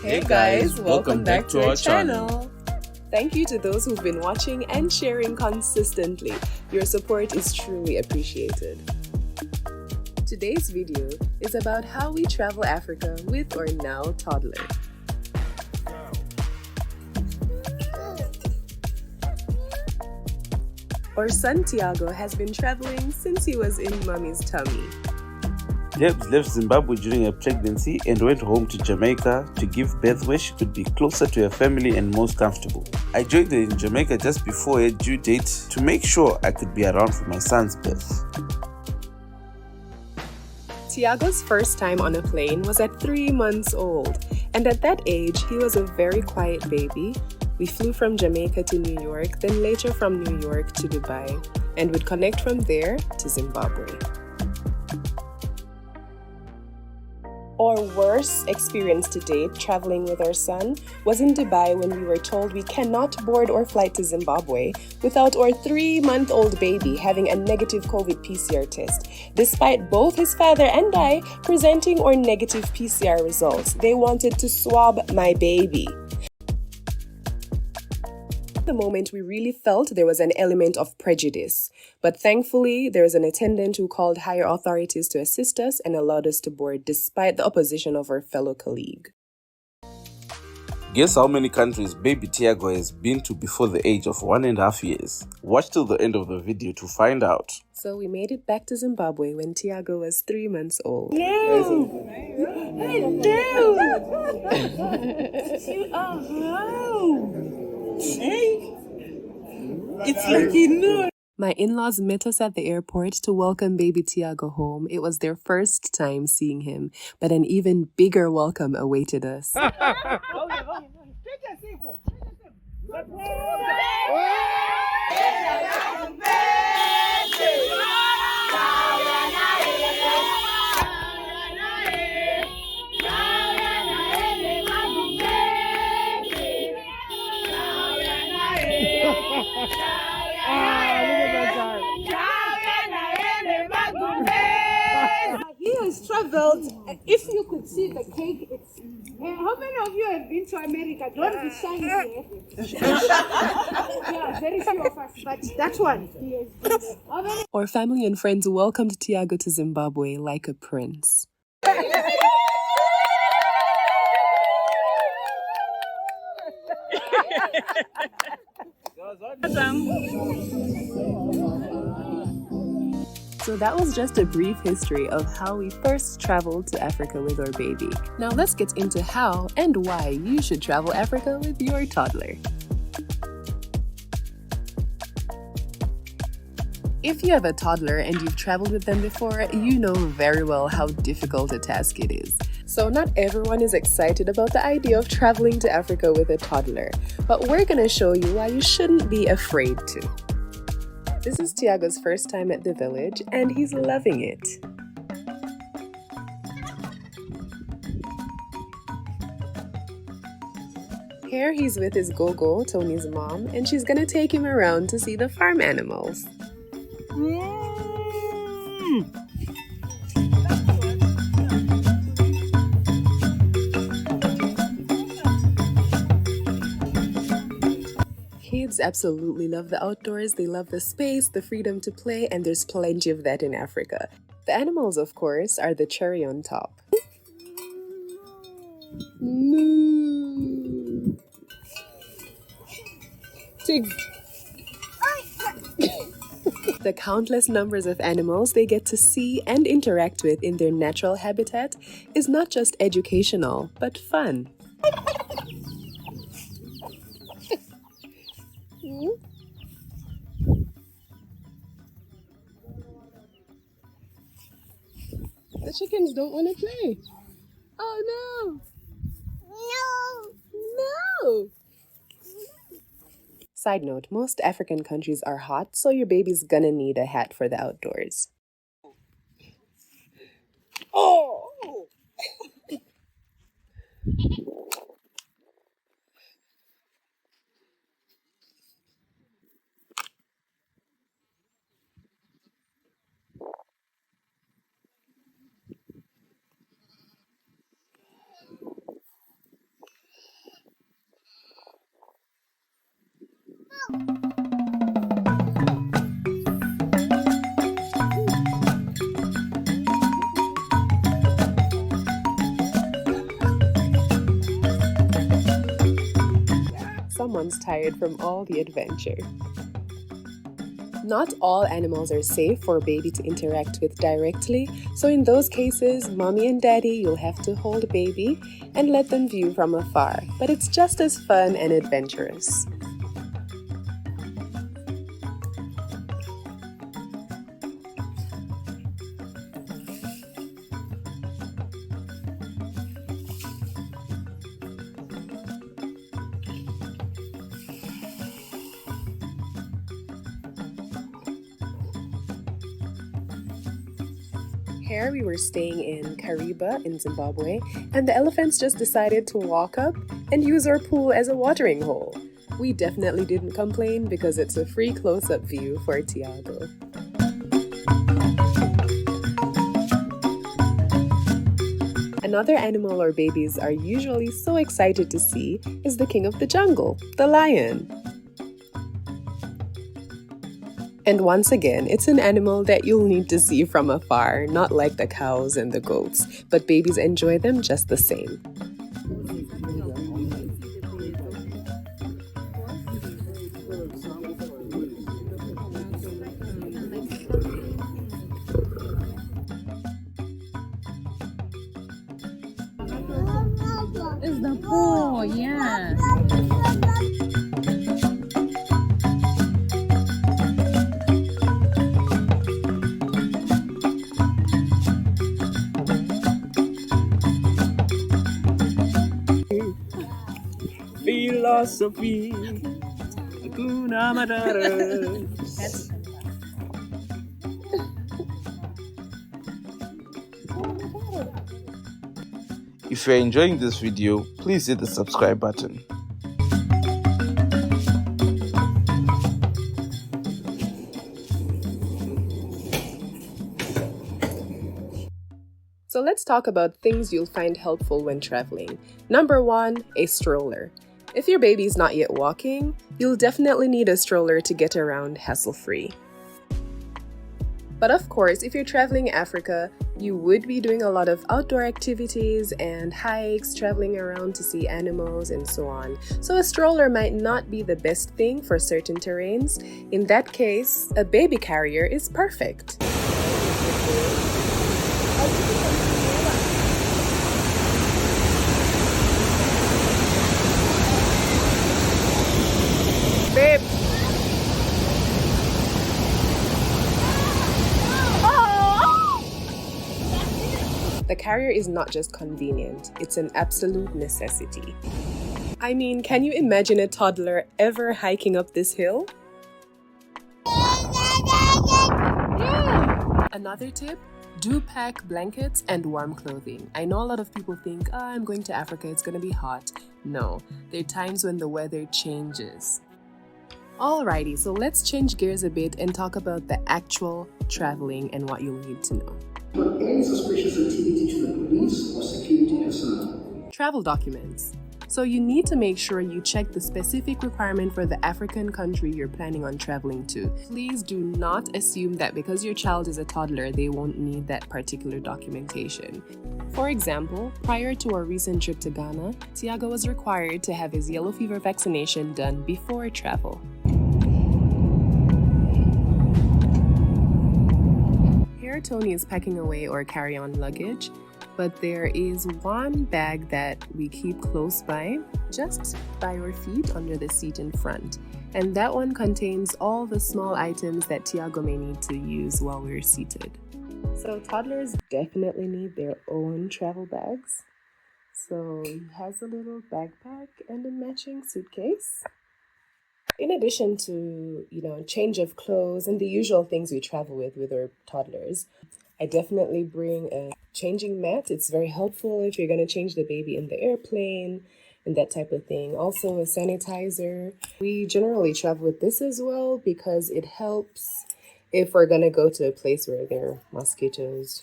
Hey guys, welcome back to our channel. Thank you to those who've been watching and sharing consistently. Your support is truly appreciated. Today's video is about how we travel Africa with our now toddler. Our son Tiago has been traveling since he was in mommy's tummy. Debs left Zimbabwe during her pregnancy and went home to Jamaica to give birth where she could be closer to her family and most comfortable. I joined her in Jamaica just before her due date to make sure I could be around for my son's birth. Tiago's first time on a plane was at 3 months old, and at that age he was a very quiet baby. We flew from Jamaica to New York, then later from New York to Dubai, and would connect from there to Zimbabwe. Our worst experience to date traveling with our son was in Dubai when we were told we cannot board our flight to Zimbabwe without our 3-month-old baby having a negative COVID PCR test. Despite both his father and I presenting our negative PCR results, they wanted to swab my baby. At the moment, we really felt there was an element of prejudice, but thankfully there was an attendant who called higher authorities to assist us and allowed us to board despite the opposition of our fellow colleague. Guess how many countries baby Tiago has been to before the age of 1.5 years? Watch till the end of the video to find out. So we made it back to Zimbabwe when Tiago was 3 months old. It's like you know. My in-laws met us at the airport to welcome baby Tiago home. It was their first time seeing him, but an even bigger welcome awaited us. He has traveled. If you could see the cake, it's. How many of you have been to America? Don't be shy here. Yeah, very few of us. But that one, he has been there. How many? Our family and friends welcomed Tiago to Zimbabwe like a prince. So that was just a brief history of how we first traveled to Africa with our baby. Now let's get into how and why you should travel Africa with your toddler. If you have a toddler and you've traveled with them before, you know very well how difficult a task it is. So not everyone is excited about the idea of traveling to Africa with a toddler, but we're gonna show you why you shouldn't be afraid to. This is Tiago's first time at the village, and he's loving it. Here he's with his Gogo, Tony's mom, and she's gonna take him around to see the farm animals. Kids absolutely love the outdoors, they love the space, the freedom to play, and there's plenty of that in Africa. The animals, of course, are the cherry on top. Moo. The countless numbers of animals they get to see and interact with in their natural habitat is not just educational, but fun. The chickens don't want to play. Oh no! No! Side note, most African countries are hot, so your baby's gonna need a hat for the outdoors. Oh! someone's tired from all the adventure. Not all animals are safe for a baby to interact with directly, so in those cases, mommy and daddy, you'll have to hold baby and let them view from afar, but it's just as fun and adventurous. Here we were staying in Kariba in Zimbabwe, and the elephants just decided to walk up and use our pool as a watering hole. We definitely didn't complain because it's a free close-up view for Tiago. Another animal our babies are usually so excited to see is the king of the jungle, the lion. And once again, it's an animal that you'll need to see from afar, not like the cows and the goats, but babies enjoy them just the same. It's the pool, yeah. Philosophy, Hakuna Matata. If you're enjoying this video, please hit the subscribe button. So let's talk about things you'll find helpful when traveling. Number 1, a stroller. If your baby's not yet walking, you'll definitely need a stroller to get around hassle-free. But of course, if you're traveling Africa, you would be doing a lot of outdoor activities and hikes, traveling around to see animals and so on. So a stroller might not be the best thing for certain terrains. In that case, a baby carrier is perfect. Babe! The carrier is not just convenient, it's an absolute necessity. I mean, can you imagine a toddler ever hiking up this hill? Another tip, do pack blankets and warm clothing. I know a lot of people think, I'm going to Africa, it's gonna be hot. No, there are times when the weather changes. Alrighty, so let's change gears a bit and talk about the actual traveling and what you'll need to know. Any suspicious activity to the police or security personnel. Travel documents. So you need to make sure you check the specific requirement for the African country you're planning on traveling to. Please do not assume that because your child is a toddler, they won't need that particular documentation. For example, prior to our recent trip to Ghana, Tiago was required to have his yellow fever vaccination done before travel. Here, Tony is packing away our carry-on luggage, but there is one bag that we keep close by, just by our feet under the seat in front. And that one contains all the small items that Tiago may need to use while we're seated. So toddlers definitely need their own travel bags. So he has a little backpack and a matching suitcase. In addition to, change of clothes and the usual things we travel with our toddlers, I definitely bring a changing mat. It's very helpful if you're going to change the baby in the airplane and that type of thing. Also a sanitizer. We generally travel with this as well because it helps if we're going to go to a place where there are mosquitoes,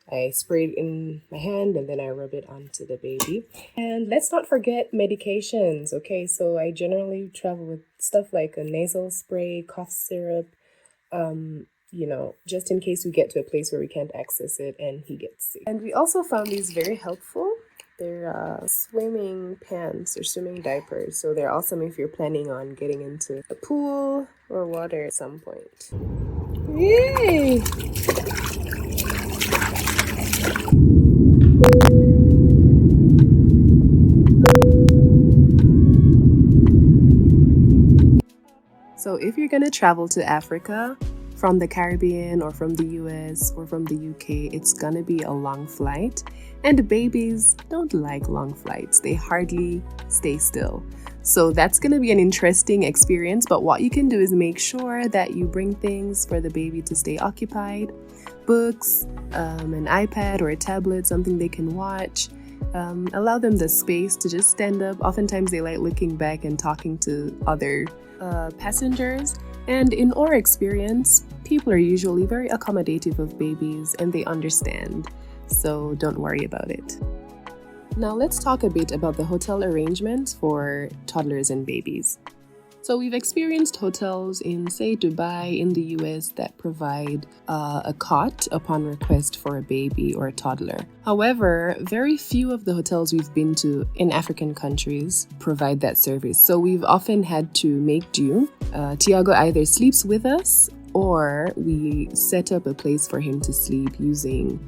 I spray it in my hand and then I rub it onto the baby. And let's not forget medications, okay? So I generally travel with stuff like a nasal spray, cough syrup, just in case we get to a place where we can't access it and he gets sick. And we also found these very helpful. They're swimming pants or swimming diapers, so they're awesome if you're planning on getting into a pool or water at some point. Yay! So if you're gonna travel to Africa from the Caribbean or from the US or from the UK, it's gonna be a long flight. And babies don't like long flights. They hardly stay still. So that's gonna be an interesting experience, but what you can do is make sure that you bring things for the baby to stay occupied. Books, an iPad or a tablet, something they can watch. Allow them the space to just stand up. Oftentimes they like looking back and talking to other passengers. And in our experience, people are usually very accommodative of babies and they understand. So don't worry about it. Now let's talk a bit about the hotel arrangements for toddlers and babies. So we've experienced hotels in, say, Dubai in the US that provide a cot upon request for a baby or a toddler. However, very few of the hotels we've been to in African countries provide that service. So we've often had to make do. Tiago either sleeps with us or we set up a place for him to sleep using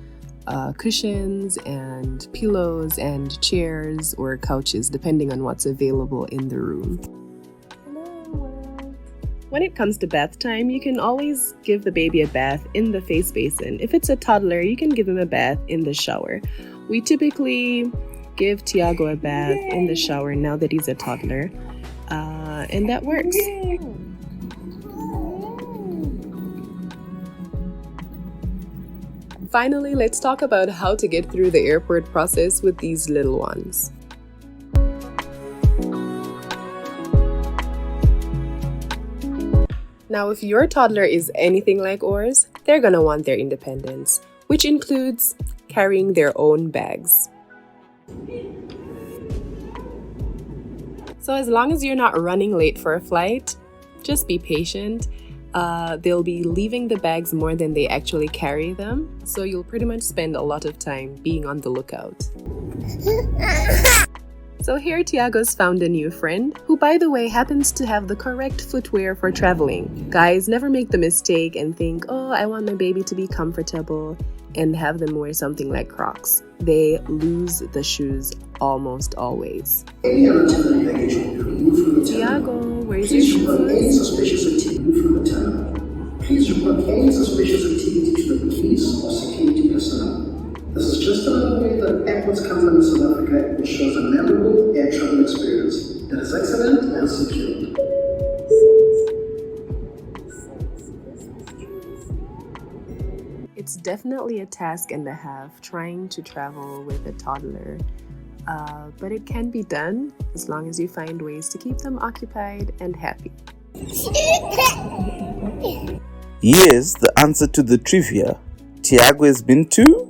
cushions and pillows and chairs or couches, depending on what's available in the room. When it comes to bath time, you can always give the baby a bath in the face basin. If it's a toddler, you can give him a bath in the shower. We typically give Tiago a bath in the shower now that he's a toddler, and that works. Finally, let's talk about how to get through the airport process with these little ones. Now, if your toddler is anything like ours, they're gonna want their independence, which includes carrying their own bags. So as long as you're not running late for a flight, just be patient. They'll be leaving the bags more than they actually carry them, so you'll pretty much spend a lot of time being on the lookout. So here Tiago's found a new friend, who by the way happens to have the correct footwear for traveling. Guys, never make the mistake and think, oh, I want my baby to be comfortable, and have them wear something like Crocs. They lose the shoes almost always. Tiago, where's your shoes? Please report any suspicious activity to the police or security personnel. This is just another way that airports company in South Africa ensures a memorable air travel experience that is excellent and secure. It's definitely a task and a half trying to travel with a toddler, but it can be done as long as you find ways to keep them occupied and happy. Here's the answer to the trivia. Tiago has been to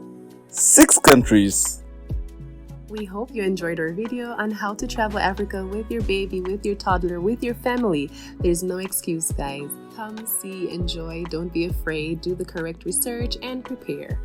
6 countries. We hope you enjoyed our video on how to travel Africa with your baby, with your toddler, with your family. There's no excuse, guys. Come, see, enjoy, don't be afraid, do the correct research, and prepare.